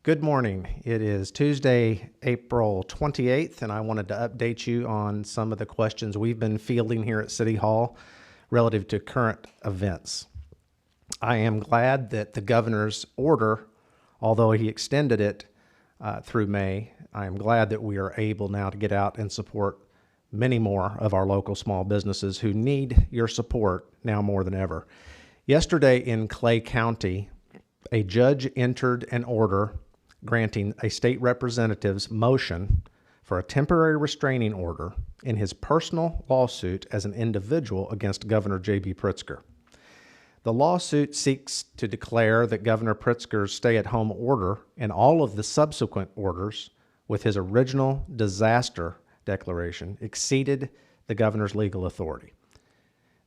Good morning. It is Tuesday, April 28th, and I wanted to update you on some of the questions we've been fielding here at City Hall relative to current events. I am glad that the governor's order, although he extended it through May, I am glad that we are able now to get out and support many more of our local small businesses who need your support now more than ever. Yesterday in Clay County, a judge entered an order granting a state representative's motion for a temporary restraining order in his personal lawsuit as an individual against Governor J.B. Pritzker. The lawsuit seeks to declare that Governor Pritzker's stay-at-home order and all of the subsequent orders with his original disaster declaration exceeded the governor's legal authority.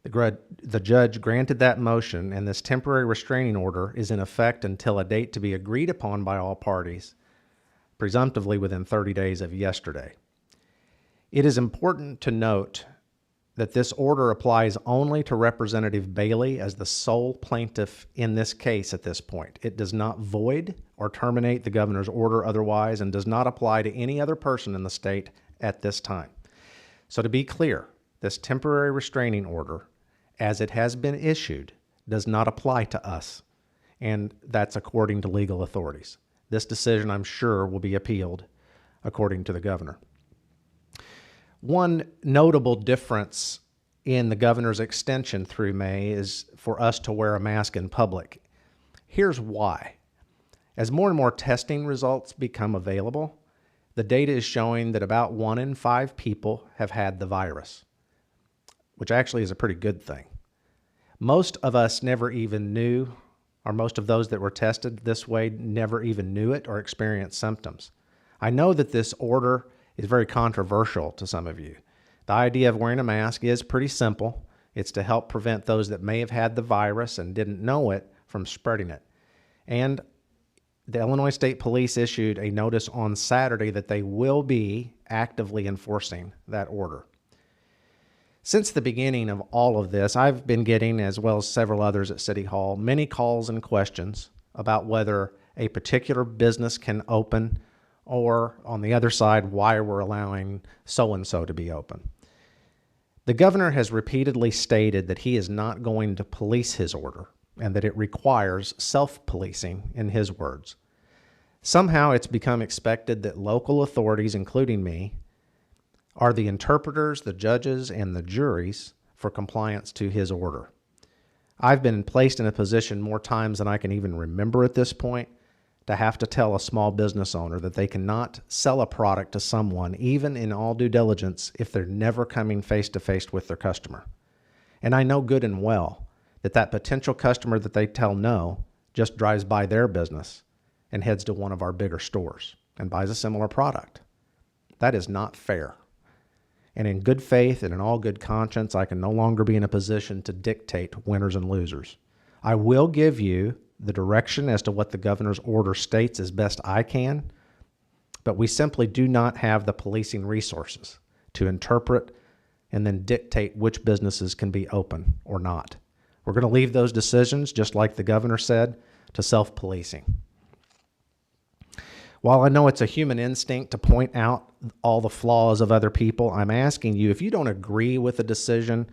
The judge granted that motion, and this temporary restraining order is in effect until a date to be agreed upon by all parties, presumptively within 30 days of yesterday. It is important to note that this order applies only to Representative Bailey as the sole plaintiff in this case at this point. It does not void or terminate the governor's order otherwise and does not apply to any other person in the state at this time. So to be clear, this temporary restraining order, as it has been issued, does not apply to us, and that's according to legal authorities. This decision, I'm sure, will be appealed according to the governor. One notable difference in the governor's extension through May is for us to wear a mask in public. Here's why. As more and more testing results become available, the data is showing that about 1 in 5 people have had the virus, which actually is a pretty good thing. Most of us never even knew, or most of those that were tested this way never even knew it or experienced symptoms. I know that this order is very controversial to some of you. The idea of wearing a mask is pretty simple. It's to help prevent those that may have had the virus and didn't know it from spreading it. And the Illinois State Police issued a notice on Saturday that they will be actively enforcing that order. Since the beginning of all of this, I've been getting, as well as several others at City Hall, many calls and questions about whether a particular business can open or, on the other side, why we're allowing so-and-so to be open. The governor has repeatedly stated that he is not going to police his order and that it requires self-policing, in his words. Somehow it's become expected that local authorities, including me, are the interpreters, the judges, and the juries for compliance to his order. I've been placed in a position more times than I can even remember at this point to have to tell a small business owner that they cannot sell a product to someone, even in all due diligence, if they're never coming face-to-face with their customer. And I know good and well that that potential customer that they tell no just drives by their business and heads to one of our bigger stores and buys a similar product. That is not fair. And in good faith and in all good conscience, I can no longer be in a position to dictate winners and losers. I will give you the direction as to what the governor's order states as best I can, but we simply do not have the policing resources to interpret and then dictate which businesses can be open or not. We're going to leave those decisions, just like the governor said, to self-policing. While I know it's a human instinct to point out all the flaws of other people, I'm asking you, if you don't agree with the decision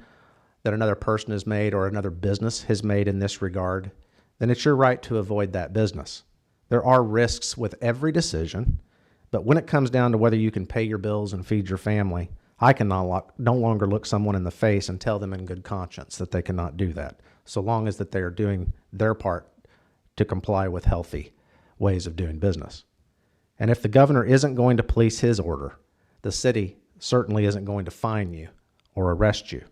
that another person has made or another business has made in this regard, then it's your right to avoid that business. There are risks with every decision, but when it comes down to whether you can pay your bills and feed your family, I can no longer look someone in the face and tell them in good conscience that they cannot do that, so long as that they are doing their part to comply with healthy ways of doing business. And if the governor isn't going to police his order, the city certainly isn't going to fine you or arrest you.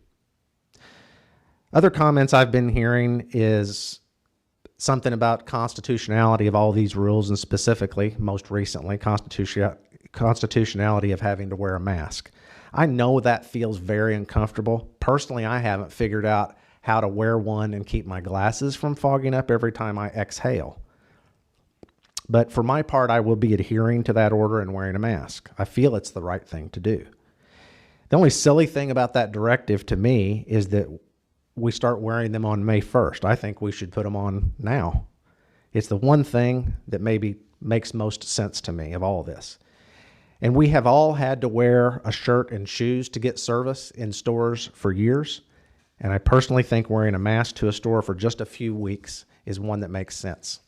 Other comments I've been hearing is something about constitutionality of all these rules, and specifically, most recently, constitutionality of having to wear a mask. I know that feels very uncomfortable. Personally, I haven't figured out how to wear one and keep my glasses from fogging up every time I exhale. But for my part, I will be adhering to that order and wearing a mask. I feel it's the right thing to do. The only silly thing about that directive to me is that we start wearing them on May 1st. I think we should put them on now. It's the one thing that maybe makes most sense to me of all this. And we have all had to wear a shirt and shoes to get service in stores for years. And I personally think wearing a mask to a store for just a few weeks is one that makes sense.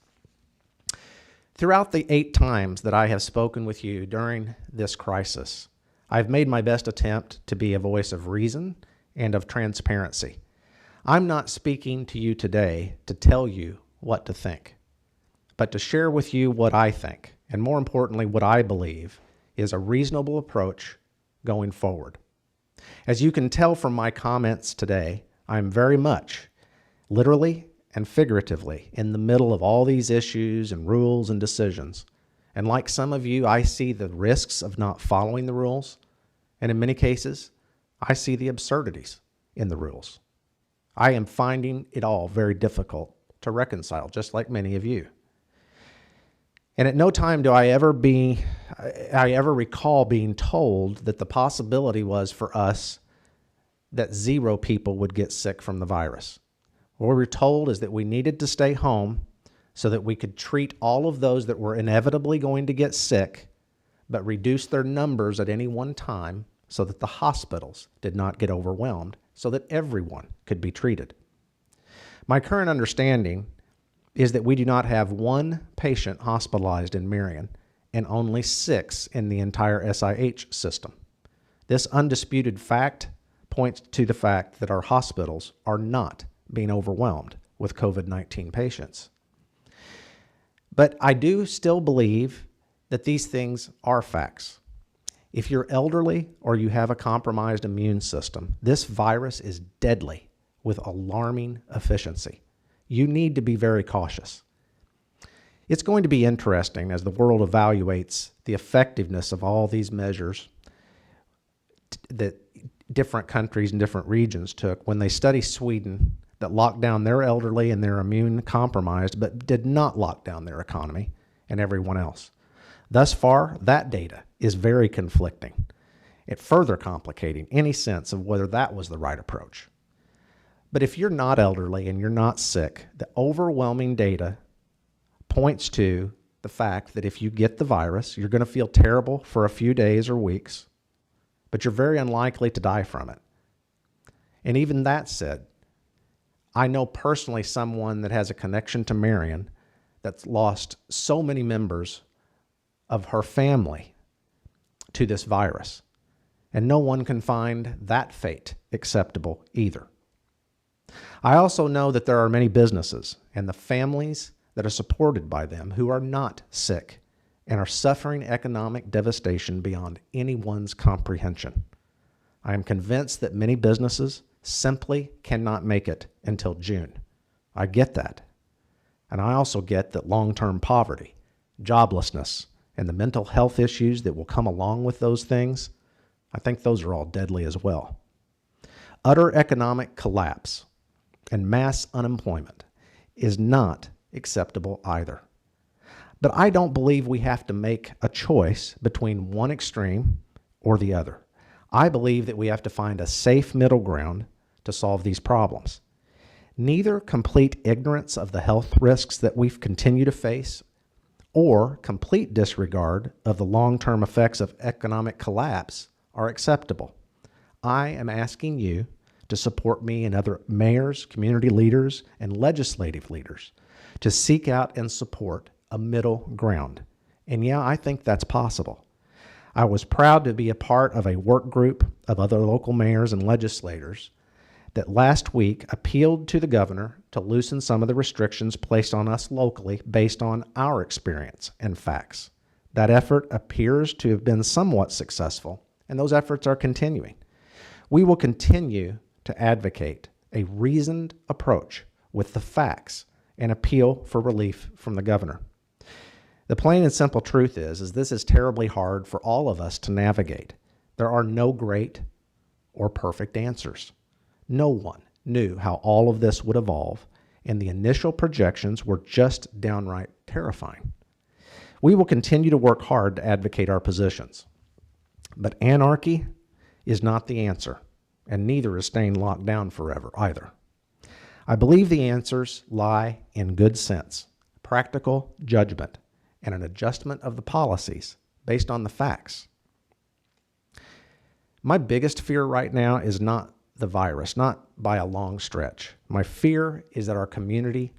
Throughout the 8 times that I have spoken with you during this crisis, I've made my best attempt to be a voice of reason and of transparency. I'm not speaking to you today to tell you what to think, but to share with you what I think, and more importantly, what I believe is a reasonable approach going forward. As you can tell from my comments today, I'm very much, literally and figuratively, in the middle of all these issues and rules and decisions. And like some of you, I see the risks of not following the rules, and in many cases, I see the absurdities in the rules. I am finding it all very difficult to reconcile, just like many of you. And at no time do I ever recall being told that the possibility was for us that 0 people would get sick from the virus. What we were told is that we needed to stay home so that we could treat all of those that were inevitably going to get sick, but reduce their numbers at any one time so that the hospitals did not get overwhelmed, so that everyone could be treated. My current understanding is that we do not have 1 patient hospitalized in Marion and only 6 in the entire SIH system. This undisputed fact points to the fact that our hospitals are not being overwhelmed with COVID-19 patients. But I do still believe that these things are facts. If you're elderly or you have a compromised immune system, this virus is deadly with alarming efficiency. You need to be very cautious. It's going to be interesting as the world evaluates the effectiveness of all these measures that different countries and different regions took when they study Sweden that locked down their elderly and their immune compromised, but did not lock down their economy and everyone else. Thus far, that data is very conflicting, it further complicating any sense of whether that was the right approach. But if you're not elderly and you're not sick, the overwhelming data points to the fact that if you get the virus, you're going to feel terrible for a few days or weeks, but you're very unlikely to die from it. And even that said, I know personally someone that has a connection to Marion that's lost so many members of her family to this virus, and no one can find that fate acceptable either. I also know that there are many businesses and the families that are supported by them who are not sick and are suffering economic devastation beyond anyone's comprehension. I am convinced that many businesses simply cannot make it until June. I get that. And I also get that long-term poverty, joblessness, and the mental health issues that will come along with those things, I think those are all deadly as well. Utter economic collapse and mass unemployment is not acceptable either. But I don't believe we have to make a choice between one extreme or the other. I believe that we have to find a safe middle ground to solve these problems. Neither complete ignorance of the health risks that we continue to face or complete disregard of the long-term effects of economic collapse are acceptable. I am asking you to support me and other mayors, community leaders, and legislative leaders to seek out and support a middle ground. And yeah, I think that's possible. I was proud to be a part of a work group of other local mayors and legislators that last week appealed to the governor to loosen some of the restrictions placed on us locally based on our experience and facts. That effort appears to have been somewhat successful, and those efforts are continuing. We will continue to advocate a reasoned approach with the facts and appeal for relief from the governor. The plain and simple truth is this is terribly hard for all of us to navigate. There are no great or perfect answers. No one knew how all of this would evolve, and the initial projections were just downright terrifying. We will continue to work hard to advocate our positions. But anarchy is not the answer, and neither is staying locked down forever either. I believe the answers lie in good sense, practical judgment, and an adjustment of the policies based on the facts. My biggest fear right now is not the virus, not by a long stretch. My fear is that our community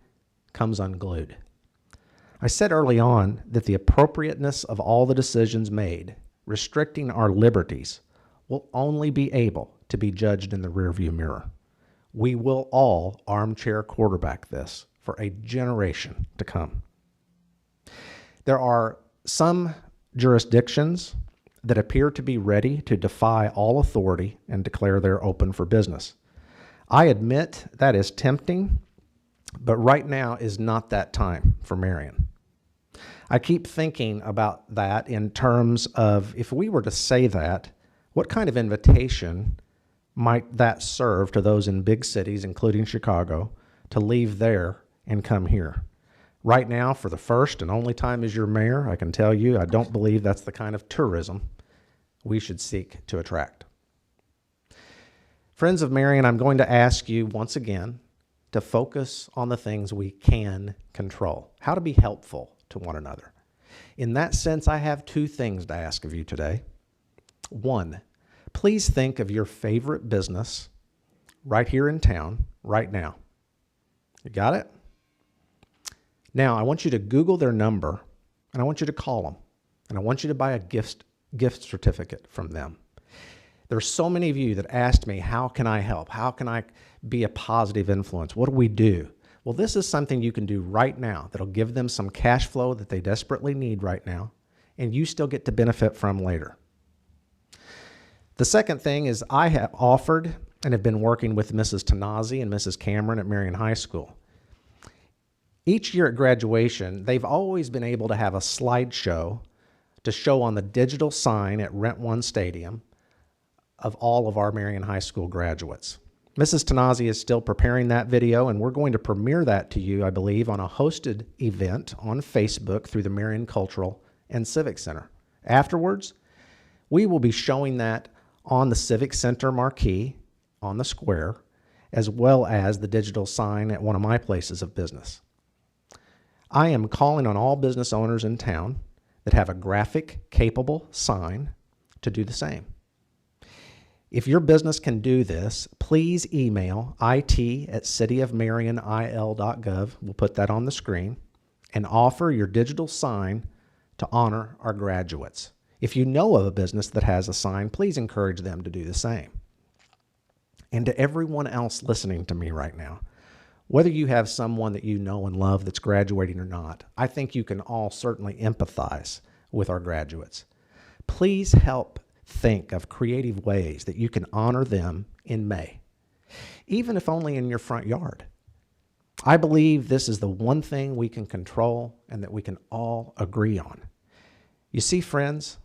comes unglued. I said early on that the appropriateness of all the decisions made restricting our liberties will only be able to be judged in the rearview mirror. We will all armchair quarterback this for a generation to come. There are some jurisdictions that appear to be ready to defy all authority and declare they're open for business. I admit that is tempting, but right now is not that time for Marion. I keep thinking about that in terms of, if we were to say that, what kind of invitation might that serve to those in big cities, including Chicago, to leave there and come here? Right now, for the first and only time as your mayor, I can tell you I don't believe that's the kind of tourism we should seek to attract. Friends of Marion, I'm going to ask you once again to focus on the things we can control, how to be helpful to one another. In that sense, I have two things to ask of you today. One, please think of your favorite business right here in town, right now. You got it? Now, I want you to Google their number, and I want you to call them, and I want you to buy a gift certificate from them. There's so many of you that asked me, how can I help? How can I be a positive influence? What do we do? Well, this is something you can do right now that'll give them some cash flow that they desperately need right now, and you still get to benefit from later. The second thing is I have offered and have been working with Mrs. Tanazi and Mrs. Cameron at Marion High School. Each year at graduation, they've always been able to have a slideshow to show on the digital sign at Rent One Stadium of all of our Marion High School graduates. Mrs. Tanazi is still preparing that video, and we're going to premiere that to you, I believe, on a hosted event on Facebook through the Marion Cultural and Civic Center. Afterwards, we will be showing that on the Civic Center marquee on the square, as well as the digital sign at one of my places of business. I am calling on all business owners in town that have a graphic-capable sign to do the same. If your business can do this, please email it@cityofmarionil.gov. We'll put that on the screen, and offer your digital sign to honor our graduates. If you know of a business that has a sign, please encourage them to do the same. And to everyone else listening to me right now, whether you have someone that you know and love that's graduating or not, I think you can all certainly empathize with our graduates. Please help think of creative ways that you can honor them in May, even if only in your front yard. I believe this is the one thing we can control and that we can all agree on. You see, friends,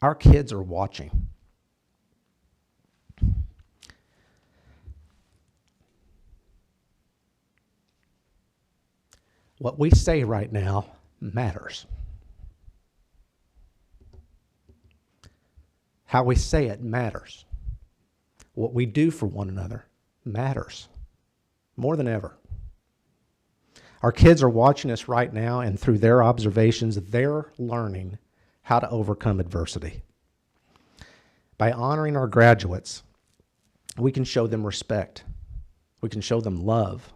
our kids are watching. What we say right now matters. How we say it matters. What we do for one another matters more than ever. Our kids are watching us right now, and through their observations, they're learning how to overcome adversity. By honoring our graduates, we can show them respect, we can show them love,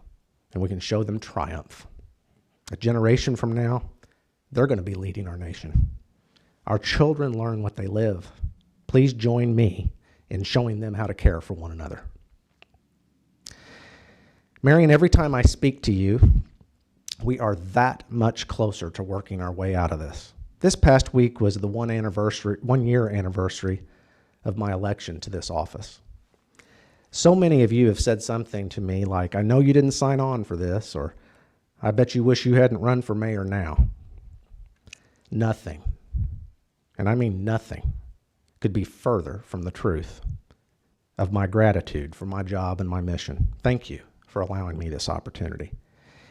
and we can show them triumph. A generation from now, they're going to be leading our nation. Our children learn what they live. Please join me in showing them how to care for one another. Marion, every time I speak to you, we are that much closer to working our way out of this. This past week was the 1 year anniversary of my election to this office. So many of you have said something to me like, I know you didn't sign on for this, or I bet you wish you hadn't run for mayor now. Nothing, and I mean nothing, could be further from the truth of my gratitude for my job and my mission. Thank you for allowing me this opportunity.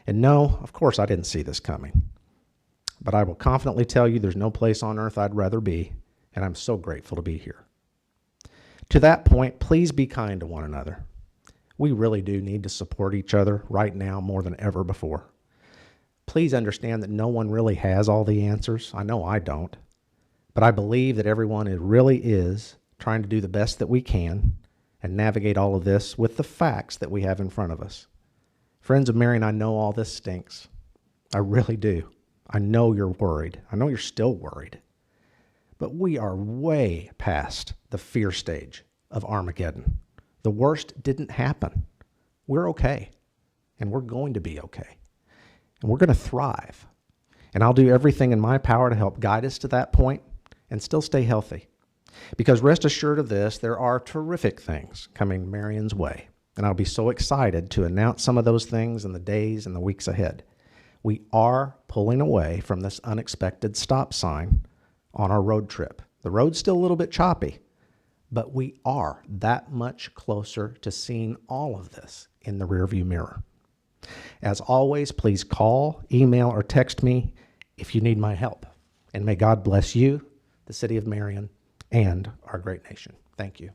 And no, of course I didn't see this coming, but I will confidently tell you there's no place on earth I'd rather be, and I'm so grateful to be here. To that point, please be kind to one another. We really do need to support each other right now more than ever before. Please understand that no one really has all the answers. I know I don't. But I believe that everyone really is trying to do the best that we can and navigate all of this with the facts that we have in front of us. Friends of Marion, I know all this stinks. I really do. I know you're worried. I know you're still worried. But we are way past the fear stage of Armageddon. The worst didn't happen. We're okay. And we're going to be okay. And we're going to thrive. And I'll do everything in my power to help guide us to that point and still stay healthy. Because rest assured of this, there are terrific things coming Marion's way. And I'll be so excited to announce some of those things in the days and the weeks ahead. We are pulling away from this unexpected stop sign on our road trip. The road's still a little bit choppy, but we are that much closer to seeing all of this in the rearview mirror. As always, please call, email, or text me if you need my help. And may God bless you, the city of Marion, and our great nation. Thank you.